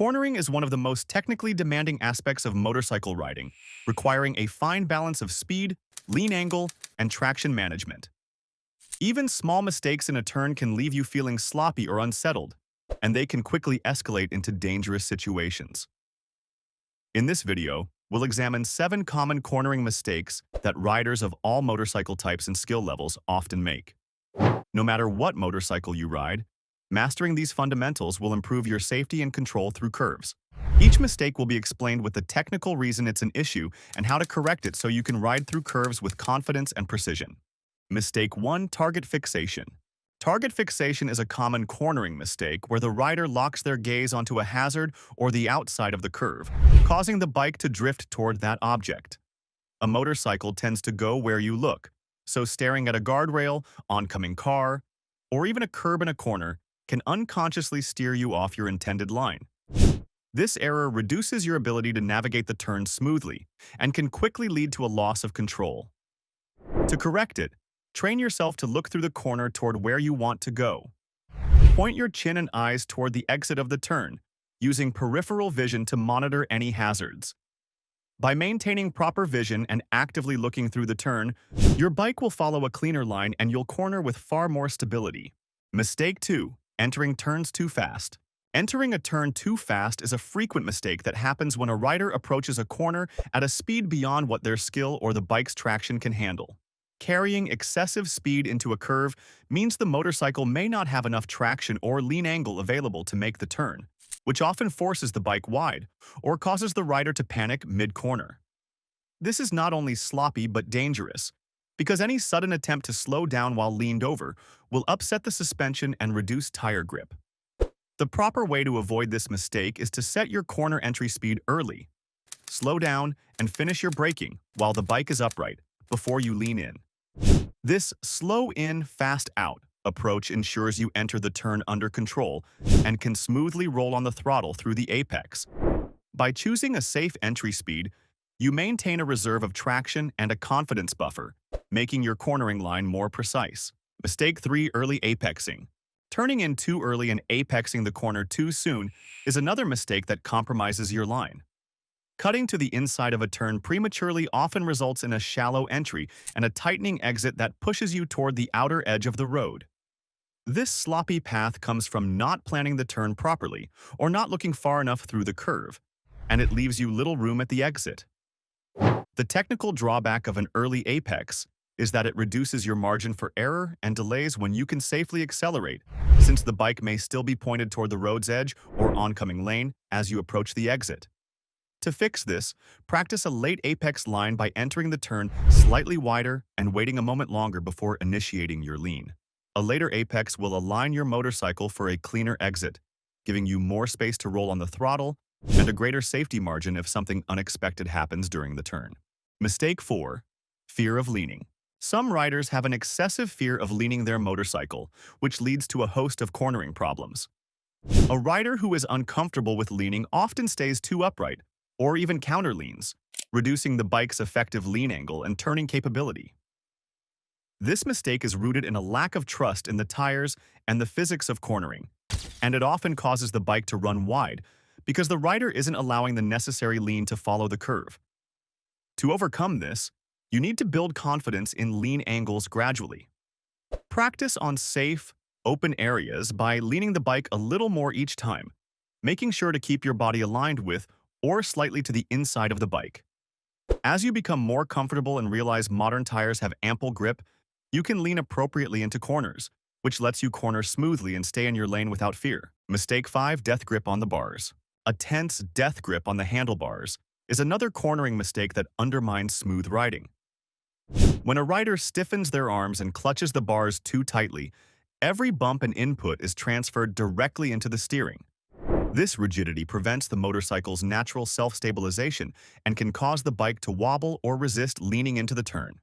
Cornering is one of the most technically demanding aspects of motorcycle riding, requiring a fine balance of speed, lean angle, and traction management. Even small mistakes in a turn can leave you feeling sloppy or unsettled, and they can quickly escalate into dangerous situations. In this video, we'll examine 7 common cornering mistakes that riders of all motorcycle types and skill levels often make. No matter what motorcycle you ride, mastering these fundamentals will improve your safety and control through curves. Each mistake will be explained with the technical reason it's an issue and how to correct it so you can ride through curves with confidence and precision. Mistake 1. Target fixation. Target fixation is a common cornering mistake where the rider locks their gaze onto a hazard or the outside of the curve, causing the bike to drift toward that object. A motorcycle tends to go where you look, so staring at a guardrail, oncoming car, or even a curb in a corner can unconsciously steer you off your intended line. This error reduces your ability to navigate the turn smoothly and can quickly lead to a loss of control. To correct it, train yourself to look through the corner toward where you want to go. Point your chin and eyes toward the exit of the turn, using peripheral vision to monitor any hazards. By maintaining proper vision and actively looking through the turn, your bike will follow a cleaner line and you'll corner with far more stability. Mistake 2. Entering turns too fast. Entering a turn too fast is a frequent mistake that happens when a rider approaches a corner at a speed beyond what their skill or the bike's traction can handle. Carrying excessive speed into a curve means the motorcycle may not have enough traction or lean angle available to make the turn, which often forces the bike wide or causes the rider to panic mid-corner. This is not only sloppy but dangerous, because any sudden attempt to slow down while leaned over will upset the suspension and reduce tire grip. The proper way to avoid this mistake is to set your corner entry speed early. Slow down and finish your braking while the bike is upright before you lean in. This slow in, fast out approach ensures you enter the turn under control and can smoothly roll on the throttle through the apex. By choosing a safe entry speed, you maintain a reserve of traction and a confidence buffer, making your cornering line more precise. Mistake 3. Early apexing. Turning in too early and apexing the corner too soon is another mistake that compromises your line. Cutting to the inside of a turn prematurely often results in a shallow entry and a tightening exit that pushes you toward the outer edge of the road. This sloppy path comes from not planning the turn properly or not looking far enough through the curve, and it leaves you little room at the exit. The technical drawback of an early apex is that it reduces your margin for error and delays when you can safely accelerate, since the bike may still be pointed toward the road's edge or oncoming lane as you approach the exit. To fix this, practice a late apex line by entering the turn slightly wider and waiting a moment longer before initiating your lean. A later apex will align your motorcycle for a cleaner exit, giving you more space to roll on the throttle and a greater safety margin if something unexpected happens during the turn. Mistake 4. Fear of leaning. Some riders have an excessive fear of leaning their motorcycle, which leads to a host of cornering problems. A rider who is uncomfortable with leaning often stays too upright, or even counterleans, reducing the bike's effective lean angle and turning capability. This mistake is rooted in a lack of trust in the tires and the physics of cornering, and it often causes the bike to run wide because the rider isn't allowing the necessary lean to follow the curve. To overcome this, you need to build confidence in lean angles gradually. Practice on safe, open areas by leaning the bike a little more each time, making sure to keep your body aligned with or slightly to the inside of the bike. As you become more comfortable and realize modern tires have ample grip, you can lean appropriately into corners, which lets you corner smoothly and stay in your lane without fear. Mistake 5. Death grip on the bars. A tense death grip on the handlebars is another cornering mistake that undermines smooth riding. When a rider stiffens their arms and clutches the bars too tightly, every bump and input is transferred directly into the steering. This rigidity prevents the motorcycle's natural self-stabilization and can cause the bike to wobble or resist leaning into the turn.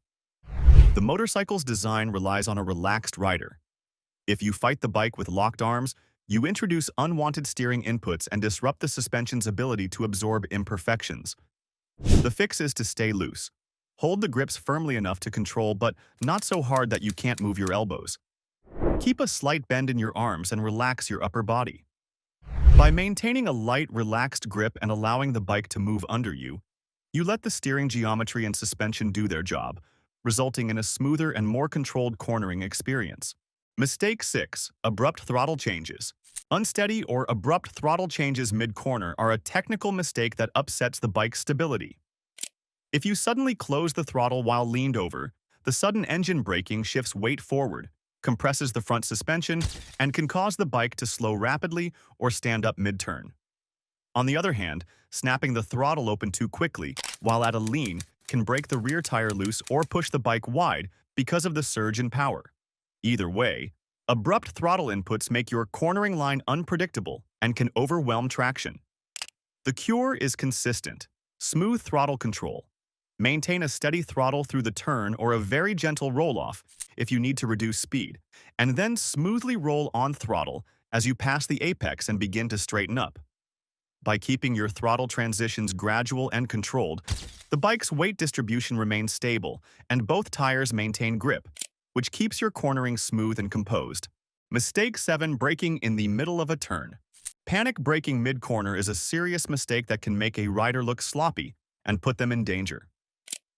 The motorcycle's design relies on a relaxed rider. If you fight the bike with locked arms, you introduce unwanted steering inputs and disrupt the suspension's ability to absorb imperfections. The fix is to stay loose. Hold the grips firmly enough to control, but not so hard that you can't move your elbows. Keep a slight bend in your arms and relax your upper body. By maintaining a light, relaxed grip and allowing the bike to move under you, you let the steering geometry and suspension do their job, resulting in a smoother and more controlled cornering experience. Mistake 6. Abrupt throttle changes. Unsteady or abrupt throttle changes mid-corner are a technical mistake that upsets the bike's stability. If you suddenly close the throttle while leaned over, the sudden engine braking shifts weight forward, compresses the front suspension, and can cause the bike to slow rapidly or stand up mid-turn. On the other hand, snapping the throttle open too quickly while at a lean can break the rear tire loose or push the bike wide because of the surge in power. Either way, abrupt throttle inputs make your cornering line unpredictable and can overwhelm traction. The cure is consistent, smooth throttle control. Maintain a steady throttle through the turn or a very gentle roll-off if you need to reduce speed, and then smoothly roll on throttle as you pass the apex and begin to straighten up. By keeping your throttle transitions gradual and controlled, the bike's weight distribution remains stable and both tires maintain grip, which keeps your cornering smooth and composed. Mistake 7. Braking in the middle of a turn. Panic braking mid-corner is a serious mistake that can make a rider look sloppy and put them in danger.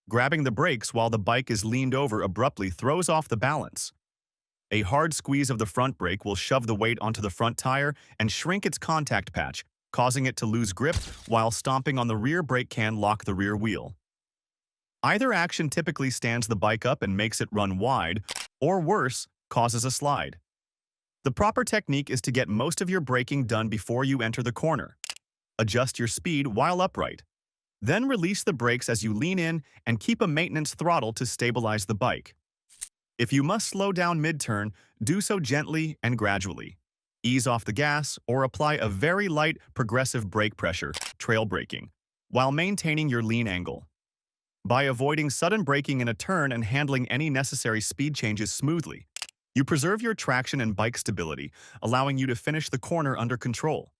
Grabbing the brakes while the bike is leaned over abruptly throws off the balance. A hard squeeze of the front brake will shove the weight onto the front tire and shrink its contact patch, causing it to lose grip, while stomping on the rear brake can lock the rear wheel. Either action typically stands the bike up and makes it run wide, or worse, causes a slide. The proper technique is to get most of your braking done before you enter the corner. Adjust your speed while upright. Then release the brakes as you lean in and keep a maintenance throttle to stabilize the bike. If you must slow down mid-turn, do so gently and gradually. Ease off the gas or apply a very light progressive brake pressure, trail braking, while maintaining your lean angle. By avoiding sudden braking in a turn and handling any necessary speed changes smoothly, you preserve your traction and bike stability, allowing you to finish the corner under control.